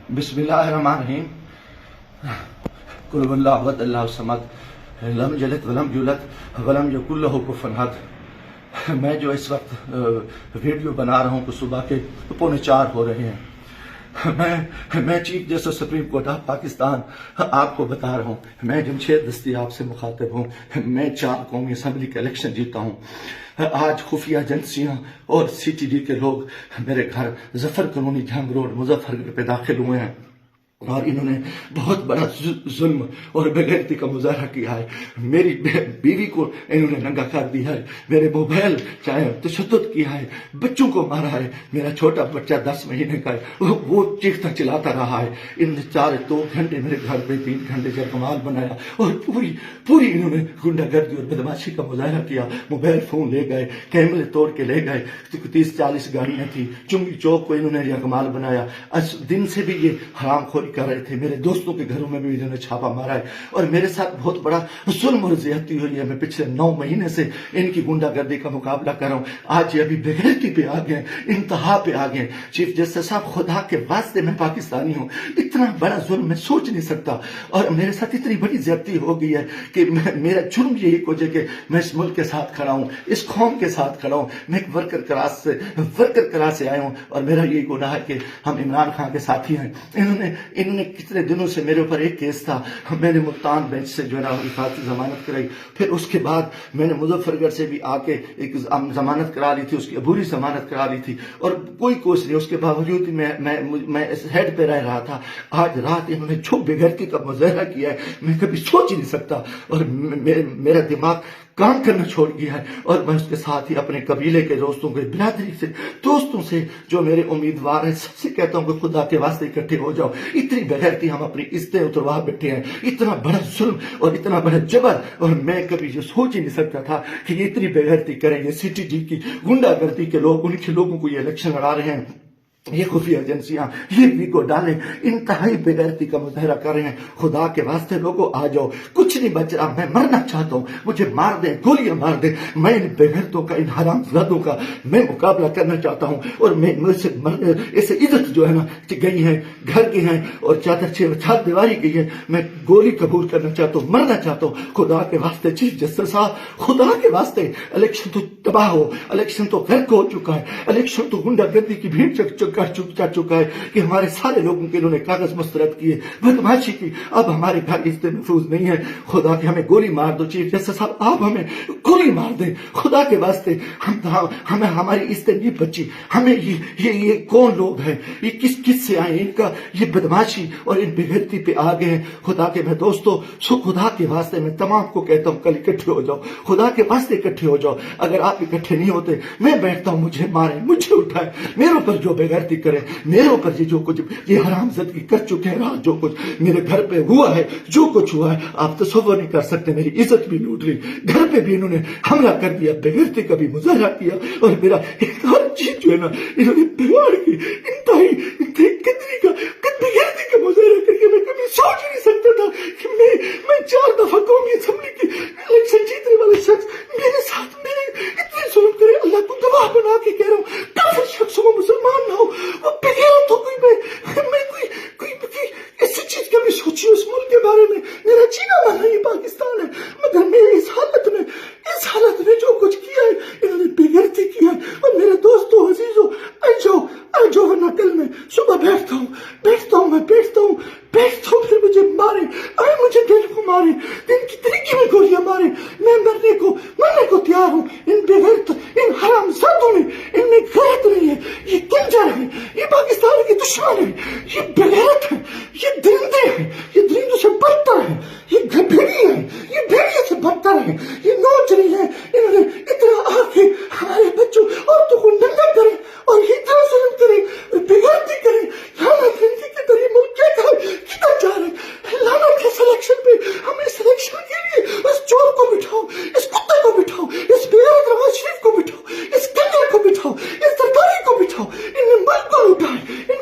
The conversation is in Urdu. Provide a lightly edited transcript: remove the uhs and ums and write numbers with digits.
بسم اللہ الرحمن الرحیم قل هو اللہ احد اللہ الصمد لم یلد ولم یولد ولم یکن لہ کفوا احد۔ میں جو اس وقت ویڈیو بنا رہا ہوں کہ صبح کے 3:45 ہو رہے ہیں، میں chief justice supreme court of Pakistan آپ کو بتا رہا ہوں، میں جمشید دستی آپ سے مخاطب ہوں۔ میں 4 قومی اسمبلی کا الیکشن جیتا ہوں۔ آج خفیہ ایجنسیاں اور سی ٹی ڈی کے لوگ میرے گھر ظفر کالونی جھنگ روڈ مظفر گڑھ پہ داخل ہوئے ہیں اور انہوں نے بہت بڑا ظلم اور بے غیرتی کا مظاہرہ کیا ہے۔ میری بیوی کو انہوں نے ننگا کر دیا ہے، میرے موبائل چاہے تشدد کیا ہے، بچوں کو مارا ہے۔ میرا چھوٹا بچہ 10 مہینے کا ہے، وہ چیختا چلاتا رہا ہے۔ انہوں نے 2 گھنٹے میرے گھر پہ 3 گھنٹے جرگمال بنایا اور پوری انہوں نے گنڈا گردی اور بدماشی کا مظاہرہ کیا۔ موبائل فون لے گئے، کیمرے توڑ کے لے گئے، 30-40 گاڑیاں تھیں۔ چنگی چوک کو انہوں نے جرگمال بنایا۔ دن سے بھی یہ حرام خوری کر رہے تھے۔ میرے دوستوں کے گھروں میں بھی انہوں نے چھاپا مارا ہے اور میرے ساتھ بہت بڑا ظلم اور زیادتی ہوئی ہے۔ میں پچھلے 9 مہینے سے ان کی گنڈا گردی کا مقابلہ کر رہا ہوں۔ آج یہ ابھی بے غیرتی پہ آ گئے، انتہا پہ آ گئے۔ چیف جسٹس صاحب، خدا کے واسطے میں پاکستانی ہوں، اتنا بڑا ظلم میں سوچ نہیں سکتا اور میرے ساتھ اتنی بڑی زیادتی ہو گئی ہے کہ میرا جرم یہی کچھ ہے کہ میں اس ملک کے ساتھ کھڑا ہوں، اس قوم کے ساتھ کھڑا ہوں۔ میں ایک ورکر کلاس سے آیا ہوں اور میرا یہی گناہ ہے کہ ہم عمران خان کے ساتھی ہیں۔ انہوں نے کتنے دنوں سے میرے اوپر ایک کیس تھا، میں نے ملتان بینچ سے جو ہے نا حفاظتی ضمانت کرائی، پھر اس کے بعد میں نے مظفر گڑھ سے بھی آ کے ایک ضمانت کرا لی تھی، اس کی عبوری ضمانت کرا لی تھی اور کوئی کوشش نہیں۔ اس کے باوجود میں اس ہیڈ پہ رہ رہا تھا۔ آج رات انہوں نے جو بے غیرتی کا مظاہرہ کیا ہے میں کبھی سوچ ہی نہیں سکتا اور میرا دماغ کام کرنا چھوڑ گیا ہے اور میں اس کے ساتھ ہی اپنے قبیلے کے دوستوں کے برادری سے دوستوں سے جو میرے امیدوار ہیں سب سے کہتا ہوں کہ خدا کے واسطے اکٹھے ہو جاؤ۔ اتنی بغیرتی ہم اپنی عزتیں اتروا بیٹھے ہیں، اتنا بڑا ظلم اور اتنا بڑا جبر، اور میں کبھی یہ سوچ ہی نہیں سکتا تھا کہ یہ اتنی بغیرتی کریں۔ یہ سی ٹی ڈی کی گنڈا گردی کے لوگ، ان کے لوگوں کو یہ الیکشن لڑا رہے ہیں، یہ خفیہ ایجنسیاں یہ بھی کو ڈالیں، انتہائی بے غیرتی کا مظاہرہ کر رہے ہیں۔ خدا کے واسطے لوگوں آ جاؤ، کچھ نہیں بچ رہا، میں مرنا چاہتا ہوں، مجھے مار دیں، گولیاں مار دیں، میں ان بے غیرتوں کا، ان حرام زادوں کا میں مقابلہ کرنا چاہتا ہوں اور میں مجھ سے اسے عزت جو ہے نا گئی ہے، گھر کی ہیں اور چار دیواری گئی ہے، میں گولی قبول کرنا چاہتا ہوں، مرنا چاہتا ہوں۔ خدا کے واسطے چیف جسٹس صاحب، خدا کے واسطے الیکشن تو تباہ ہو، الیکشن تو غرق ہو چکا ہے، الیکشن تو گنڈا گردی کی بھیڑ چڑھ چکا ہے کہ ہمارے سارے لوگوں کے انہوں نے کاغذ مسترد کیے، بدماشی کی۔ اب ہمارے گھر عزت محفوظ نہیں ہے۔ خدا کے ہمیں گولی مار دو چیف جسٹس صاحب، آپ ہمیں گولی مار دیں خدا کے واسطے۔ ہمیں ہماری عزت نہیں بچی۔ ہمیں یہ کون لوگ ہیں، یہ کس سے آئے، ان کا یہ بدماشی اور ان بغیرتی پہ آ گئے ہیں۔ خدا کے میں دوستوں، خدا کے واسطے میں تمام کو کہتا ہوں کل اکٹھے ہو جاؤ، خدا کے واسطے اکٹھے ہو جاؤ۔ اگر آپ اکٹھے نہیں ہوتے میں بیٹھتا ہوں، مجھے ماریں، مجھے اٹھائیں، میرے اوپر جو بغیرتی کرے، میرے اوپر جو کچھ یہ حرام زدگی کر چکے ہیں، رات جو کچھ میرے گھر پہ ہوا ہے، جو کچھ ہوا ہے آپ تصور نہیں کر سکتے۔ میری عزت بھی لوٹ لی، گھر پہ بھی انہوں نے حملہ کر دیا، بغیرتی کا بھی مظاہرہ کیا اور میرا ہر چیز جو ہے نا انہوں نے بگاڑ کی۔ انتہائی بغیرتی کا مظاہرہ کر کے میں کبھی سوچ ہی نہیں سکتا تھا کہ میں 4 دفعہ قومی اسمبلی کی الیکشن جیتنے والے شخص میرے ساتھ میرے اتنے ظلم کرے۔ اللہ کو گواہ بنا کے کہہ رہا ہوں، کافر شخص ہو، مسلمان نہ ہو، وہ بغیرت ہو، کوئی ایسی چیز کبھی سوچی اس ملک کے بارے میں۔ میرا جینا مرنا یہ پاکستان ہے، مگر میں اس حالت میں جو کچھ کیا ہے انہوں نے بغیرتی کیا ہے۔ اور میرے دوستوں عزیزوں، آ جاؤ ورنہ کل میں صبح بیٹھتا ہوں پھر مجھے مارے، مجھے دل کو مارے، دن کی طریقے میں گولیاں مارے، میں مرنے کو تیار ہوں۔ ان بغیرت، ان حرام زادوں میں، ان میں غیرت نہیں ہے، یہ کنجر ہے، یہ پاکستان کے دشمن ہے، یہ بغیرت ہے، یہ درندے ہیں، یہ درندوں سے بدتر ہے، یہ بھیڑی ہے، یہ بھیڑیے سے بدتر ہے، یہ نوچ رہی ہے۔ انہوں نے اتنا آ کے ہمارے بچوں عورتوں کو ننگا کرے اور اتنا ظلم کرے، بغیرتی کرے، لعنت ہے ان کے ذریعے ملک کدھر جا رہے ہیں۔ لعنت ہے سلیکشن پہ، ہم اس سلیکشن کے لیے اس چور کو بٹھاؤ، اس کتے کو بٹھاؤ، اس بغیرت نواز شریف کو بٹھاؤ، اس کنجر کو بٹھاؤ، اس سرکاری کو بٹھاؤ۔ ان نے ملک کو لوٹا ہے،